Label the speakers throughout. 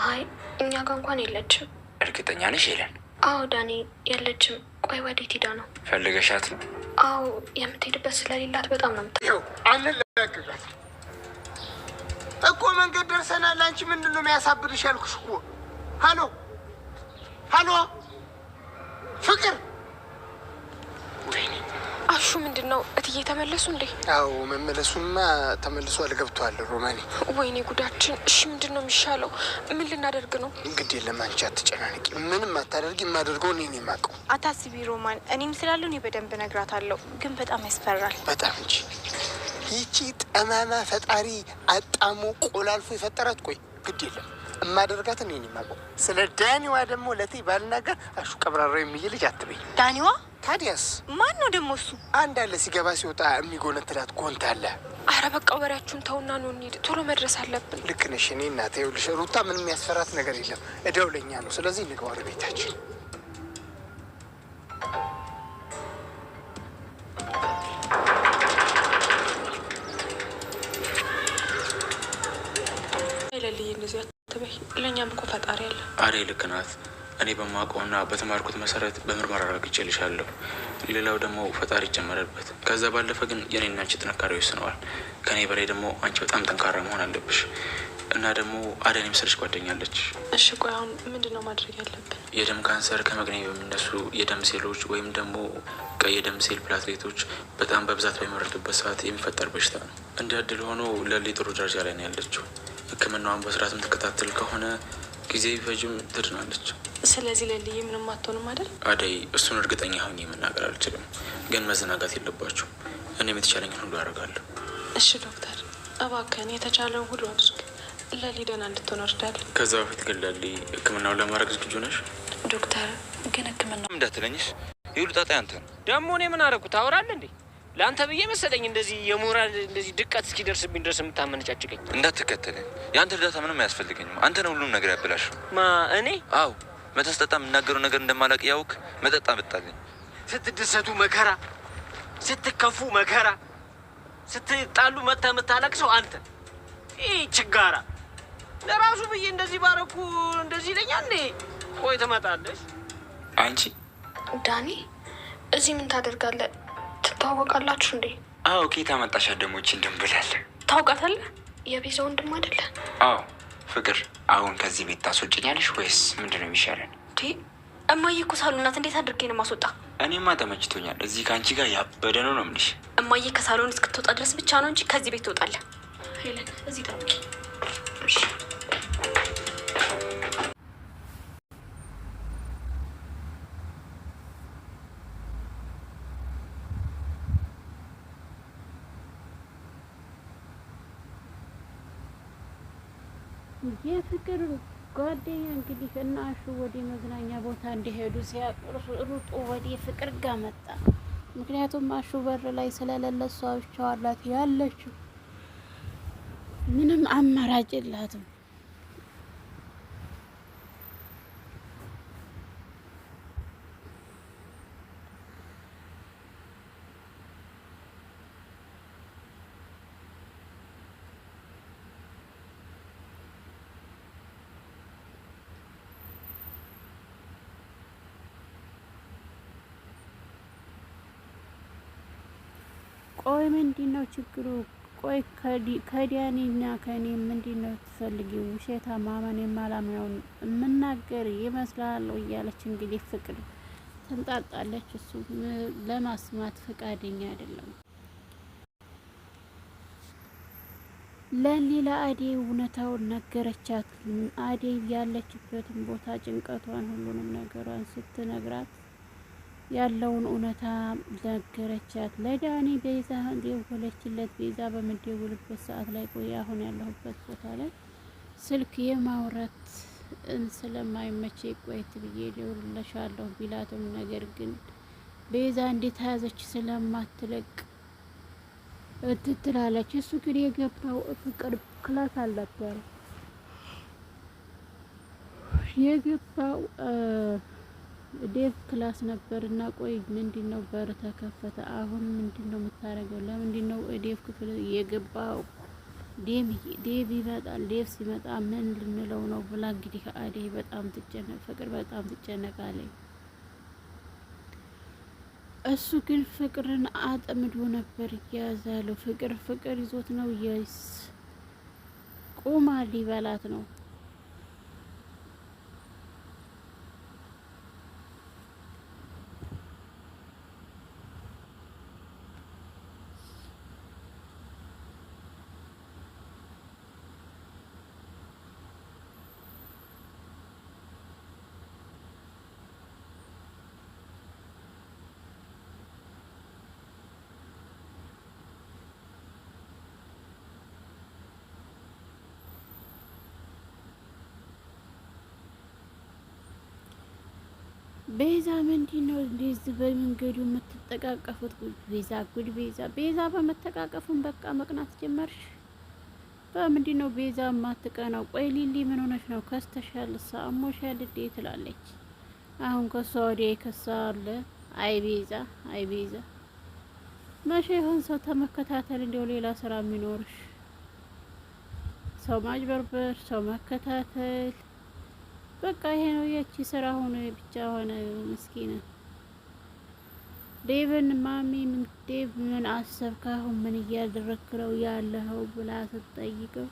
Speaker 1: አይ እኛ ጋር እንኳን የለችም።
Speaker 2: እርግጠኛ ነሽ ሄለን?
Speaker 1: አዎ ዳኒ የለችም። ቆይ ወዴት ሄዳ ነው?
Speaker 2: ፈልገሻት ነው?
Speaker 1: አዎ የምትሄድበት ስለሌላት በጣም ነው
Speaker 3: ይኸው አንለቅቃት እኮ መንገድ ደርሰናል። አንቺ ምንድን ነው የሚያሳብድሽ ያልኩሽ እኮ። ሀሎ ሀሎ ፍቅር።
Speaker 1: አሹ ምንድን ነው? እትዬ ተመለሱ እንዴ?
Speaker 3: አዎ መመለሱማ ተመልሷል፣ ገብቷል ሮማኒ።
Speaker 1: ወይኔ ጉዳችን። እሺ ምንድን ነው የሚሻለው? ምን ልናደርግ ነው?
Speaker 3: እንግዲህ የለም አንቺ አትጨናነቂ፣ ምንም አታደርጊ። የማደርገው እኔ ነኝ የማውቀው።
Speaker 4: አታስቢ ሮማን፣ እኔም ስላለሁ እኔ በደንብ እነግራታለሁ። ግን በጣም ያስፈራል።
Speaker 3: በጣም እንጂ ይቺ ጠማማ ፈጣሪ አጣሞ ቆላልፎ የፈጠራት። ቆይ ግድ የለም የማደርጋት እኔ ነኝ የማውቀው። ስለ ዳኒዋ ደግሞ ለቴ ባልናገር አሹ ቀብራራ የሚል ልጅ አትበይ።
Speaker 4: ዳኒዋ?
Speaker 3: ታዲያስ
Speaker 4: ማን ነው ደግሞ እሱ?
Speaker 3: አንድ አለ ሲገባ ሲወጣ የሚጎነትላት ጎንት አለ።
Speaker 1: አረ በቃ ወሬያችሁን ተውና ነው እንሂድ፣ ቶሎ መድረስ አለብን።
Speaker 3: ልክ ነሽ። እኔ እናቴ ይኸውልሽ ሩታ ምንም የሚያስፈራት ነገር የለም፣ እደው ለኛ ነው። ስለዚህ እንግባ ወደ ቤታችን።
Speaker 1: ለልዬ እንደዚህ አትበይ፣ ለእኛም እኮ ፈጣሪ አለ።
Speaker 2: አሬ ልክ ናት። እኔ በማውቀውና በተማርኩት መሰረት በምርመራ አረጋግጬልሻለሁ። ሌላው ደግሞ ፈጣሪ ይጨመረበት። ከዛ ባለፈ ግን የኔና አንቺ ጥንካሬ ይወስነዋል። ከኔ በላይ ደግሞ አንቺ በጣም ጠንካራ መሆን አለብሽ። እና ደግሞ አደን የመሰለች ጓደኛለች።
Speaker 1: እሺ ቆይ አሁን ምንድን ነው ማድረግ ያለብን?
Speaker 2: የደም ካንሰር ከመግነኝ በሚነሱ የደም ሴሎች ወይም ደግሞ ቀይ የደም ሴል ፕላትሌቶች በጣም በብዛት በሚመረቱበት ሰዓት የሚፈጠር በሽታ ነው። እንደ እድል ሆኖ ለሊ ጥሩ ደረጃ ላይ ነው ያለችው። ሕክምናዋን በስርዓት የምትከታተል ከሆነ ጊዜ ቢፈጅም ትድናለች።
Speaker 1: ስለዚህ ለልዬ ምንም አትሆንም አይደል?
Speaker 2: አደይ እሱን እርግጠኛ ሆኜ መናገር አልችልም፣ ግን መዘናጋት የለባችሁ። እኔም የተቻለኝን ሁሉ አደርጋለሁ።
Speaker 1: እሺ ዶክተር እባክህን የተቻለውን ሁሉ አድርግ። ለሊ ደህና እንድትሆን እርዳለሁ።
Speaker 2: ከዛ በፊት ግን ለሊ ሕክምናውን ለማድረግ ዝግጁ ነሽ?
Speaker 1: ዶክተር ግን ሕክምናው
Speaker 2: እንዳትለኝሽ ይሁሉ ጣጣ ያንተ ነው።
Speaker 5: ደግሞ እኔ ምን አደረኩት? ታወራለህ እንዴ? ለአንተ ብዬ መሰለኝ እንደዚህ የሞራል እንደዚህ ድቀት እስኪደርስብኝ ድረስ የምታመነጫጭቀኝ።
Speaker 2: እንዳትከተለኝ። የአንተ እርዳታ ምንም አያስፈልገኝም። አንተ ነው ሁሉም ነገር ያበላሽው።
Speaker 5: ማ እኔ?
Speaker 2: አዎ መተስጠጣ የምናገረው ነገር እንደማላቅ ያውቅ መጠጣ መጣልኝ።
Speaker 5: ስትደሰቱ መከራ፣ ስትከፉ መከራ፣ ስትጣሉ መታ የምታለቅሰው አንተ። ይህ ችጋራ ለራሱ ብዬ እንደዚህ ባረኩ እንደዚህ ይለኛል እንዴ? ቆይ ትመጣለች።
Speaker 2: አንቺ
Speaker 1: ዳኒ እዚህ ምን ታደርጋለህ? ትታወቃላችሁ እንዴ?
Speaker 2: አዎ ኬታ መጣሻ ደሞች እንደምብላለ
Speaker 1: ታውቃታለህ? የቤዛ ወንድም አይደለ?
Speaker 2: አዎ ፍቅር፣ አሁን ከዚህ ቤት ታስወጭኛለሽ ወይስ ምንድን ነው የሚሻለን?
Speaker 4: እማዬ እኮ ሳሎን ናት። እንዴት አድርጌ ነው ማስወጣ?
Speaker 2: እኔማ ተመችቶኛል። እዚህ ከአንቺ ጋር ያበደ ነው ነው የምልሽ።
Speaker 4: እማዬ ከሳሎን እስክትወጣ ድረስ ብቻ ነው እንጂ ከዚህ ቤት ትወጣለህ።
Speaker 1: ሄለን እዚህ ጠብቂ።
Speaker 6: የፍቅር ጓደኛ እንግዲህ እና አሹ ወደ መዝናኛ ቦታ እንዲሄዱ ሲያሩጡ ወደ ፍቅር ጋር መጣ። ምክንያቱም አሹ በር ላይ ስለሌለ እሷ ብቻዋን ናት ያለችው፣ ምንም አማራጭ የላትም። ቆይ ምንድን ነው ችግሩ? ቆይ ከዲያኔና ከኔ ምንድን ነው ትፈልጊው? ውሸታ ማመን የማላምነውን የምናገር ይመስላል እያለች እንግዲህ ፍቅር ተንጣጣለች። እሱ ለማስማት ፈቃደኛ አይደለም። ለሌላ አደይ እውነታውን ነገረቻት። አደይ ያለችበትን ቦታ ጭንቀቷን፣ ሁሉንም ነገሯን ስትነግራት ያለውን እውነታ ነገረቻት። ለዳኒ ቤዛ ደወለችለት። ቤዛ በምትደውልበት ሰዓት ላይ ቆይ አሁን ያለሁበት ቦታ ላይ ስልክ የማውራት ስለማይመቼ ቆይት ብዬ ደውልልሻለሁ ቢላትም ነገር ግን ቤዛ እንደተያዘች ስለማትለቅ ትላለች። እሱ ግን የገባው ፍቅር ክላስ አልነበረ የገባው ዴቭ ክላስ ነበር እና ቆይ ምንድነው በር ተከፈተ። አሁን ምንድነው የምታረገው? ለምንድነው ዴቭ ክፍል የገባው ዴቭ ይመጣል። ዴቭ ሲመጣ ምን ልንለው ነው ብላ እንግዲህ አደይ በጣም ፍቅር በጣም ትጨነቃለች። እሱ ግን ፍቅርን አጥምዶ ነበር እያያዘ ያለው። ፍቅር ይዞት ነው የስ ቁማ ሊበላት ነው። ቤዛ ምንድን ነው እንደዚህ በመንገዱ የምትጠቃቀፉት? ቤዛ ጉድ ቤዛ በመተቃቀፉን በቃ መቅናት ጀመርሽ። በምንድን ነው ቤዛ የማትቀናው? ቆይ ሊሊ ምን ሆነሽ ነው? ከስተሻል አሞሻል እንዴ ትላለች። አሁን ከሷ ወዲያ ከሷ አለ። አይ ቤዛ መቼ ይሆን ሰው ተመከታተል እንደው ሌላ ስራ የሚኖርሽ? ሰው ማጭበርበር፣ ሰው መከታተል በቃ ይሄ ነው ያቺ ስራ ሆነ ብቻ ሆነ። ምስኪን ዴቭን ዴቭ ምን አሰብክ? አሁን ምን እያደረክ ነው ያለኸው ብላ ስትጠይቀው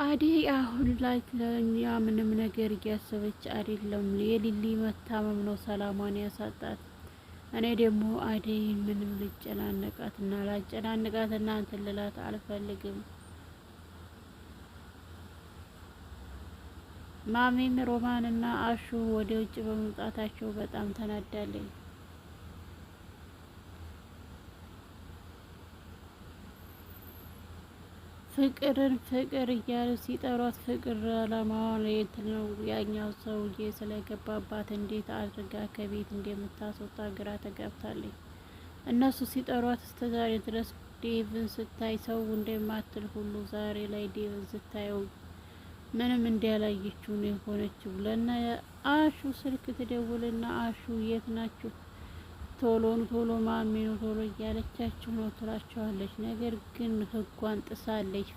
Speaker 6: አደይ አሁን ላይ ለእኛ ምንም ነገር እያሰበች አይደለም። የሊሊ መታመም ነው ሰላሟን ያሳጣት። እኔ ደግሞ አደይን ምንም ልጨናነቃትና ላጨናንቃትና እንትን ልላት አልፈልግም። ማሚም ሮማን እና አሹ ወደ ውጭ በመምጣታቸው በጣም ተናዳለች። ፍቅር እያሉ ሲጠሯት ፍቅር አላማዋን የት ነው? ያኛው ሰውዬ ስለገባባት እንዴት አድርጋ ከቤት እንደምታስወጣ ግራ ተጋብታለች። እነሱ ሲጠሯት እስከዛሬ ድረስ ዴቭን ስታይ ሰው እንደማትል ሁሉ ዛሬ ላይ ዴቭን ስታየው ምንም እንዲያላየችው ነው የሆነችው። ለና አሹ ስልክ ትደውልና አሹ የት ናችሁ? ቶሎ ማሚኑ ቶሎ እያለቻችሁ ነው ትላቸዋለች። ነገር ግን ህጓን ጥሳለች።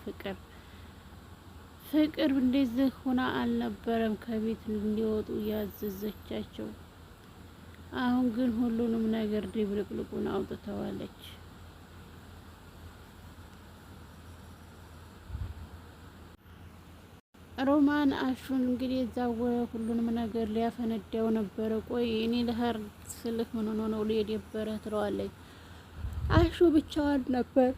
Speaker 6: ፍቅር እንደዚህ ሆና አልነበረም ከቤት እንዲወጡ ያዘዘቻቸው። አሁን ግን ሁሉንም ነገር ድብልቅልቁን አውጥተዋለች። ሮማን አሹን እንግዲህ እዛው ሁሉንም ነገር ሊያፈነዳው ነበረ። ቆይ እኔ ለሀር ስልህ ምን ሆኖ ነው የደበረ ትለዋለች። አሹ ብቻዋን ነበር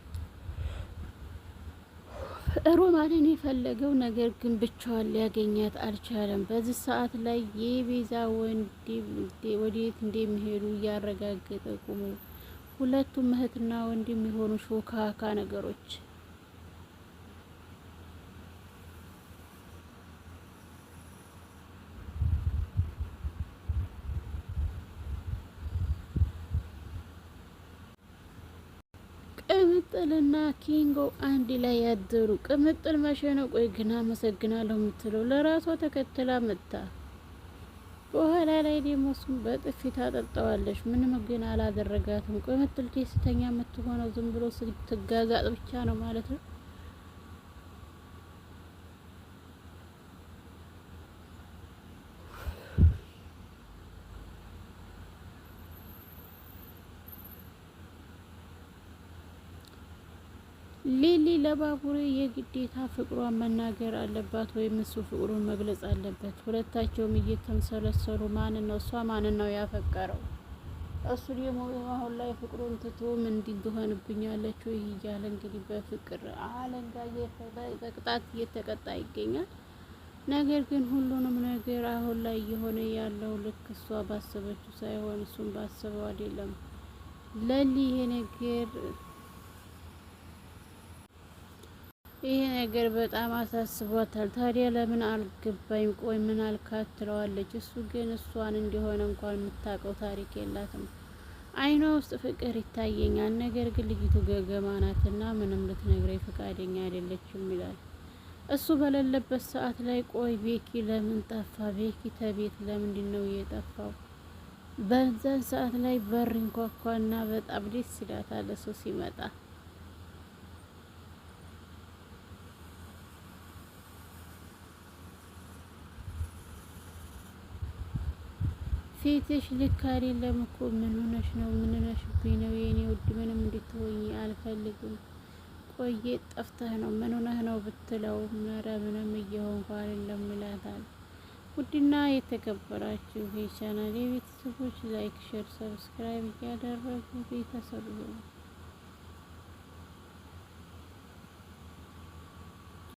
Speaker 6: ሮማንን የፈለገው፣ ነገር ግን ብቻዋን ሊያገኛት አልቻለም። በዚህ ሰዓት ላይ የቤዛ ወዴት እንደሚሄዱ እያረጋገጠ ቁሙ። ሁለቱም እህትና ወንድም የሆኑ ሾካካ ነገሮች ቅምጥልና ኪንጎ አንድ ላይ ያደሩ። ቅምጥል መቼ ነው ቆይ ግን አመሰግናለሁ የምትለው? ለራሷ ተከትላ መጣ። በኋላ ላይ ደግሞ እሱም በጥፊ ታጠጣዋለች። ምንም ግን አላደረጋትም። ቅምጥል ደስተኛ የምትሆነው ዝም ብሎ ስትጋጋጥ ብቻ ነው ማለት ነው። ሊሊ ለባቡሬ የግዴታ ፍቅሯን መናገር አለባት፣ ወይም እሱ ፍቅሩን መግለጽ አለበት። ሁለታቸውም እየተንሰለሰሉ ማንን ነው እሷ ማንን ነው ያፈቀረው? እሱ ደግሞ አሁን ላይ ፍቅሩን ትቶ ምን ትሆንብኛለች ወይ እያለ እንግዲህ በፍቅር አለንጋ በቅጣት እየተቀጣ ይገኛል። ነገር ግን ሁሉንም ነገር አሁን ላይ እየሆነ ያለው ልክ እሷ ባሰበችው ሳይሆን እሱም ባሰበው አይደለም። ይሄ ነገር በጣም አሳስቧታል። ታዲያ ለምን አልገባኝ? ቆይ ምን አልካት ትለዋለች። እሱ ግን እሷን እንደሆነ እንኳን የምታውቀው ታሪክ የላትም። አይኗ ውስጥ ፍቅር ይታየኛል፣ ነገር ግን ልጅቱ ገገማ ናትና ምንም ልትነግረኝ ፈቃደኛ አይደለችም ይላል። እሱ በሌለበት ሰዓት ላይ ቆይ ቤኪ ለምን ጠፋ? ቤኪ ተቤት ለምንድን ነው የጠፋው? በዛን ሰዓት ላይ በር እንኳኳና በጣም ደስ ይላታል እሱ ሲመጣ። ፊትሽ ልክ አይደለም እኮ ምን ሆነሽ ነው? ምን ሆነሽብኝ ነው የኔ ውድ? ምንም እንድትሆኚ አልፈልግም። ቆየ ጠፍተህ ነው ምን ሆነህ ነው ብትለው ኧረ ምንም እየሆንኩ አይደለም ይላታል። ውድና የተከበራችሁ የቻናሌ ቤተሰቦች ላይክ፣ ሼር፣ ሰብስክራይብ እያደረጉ ቤተሰብ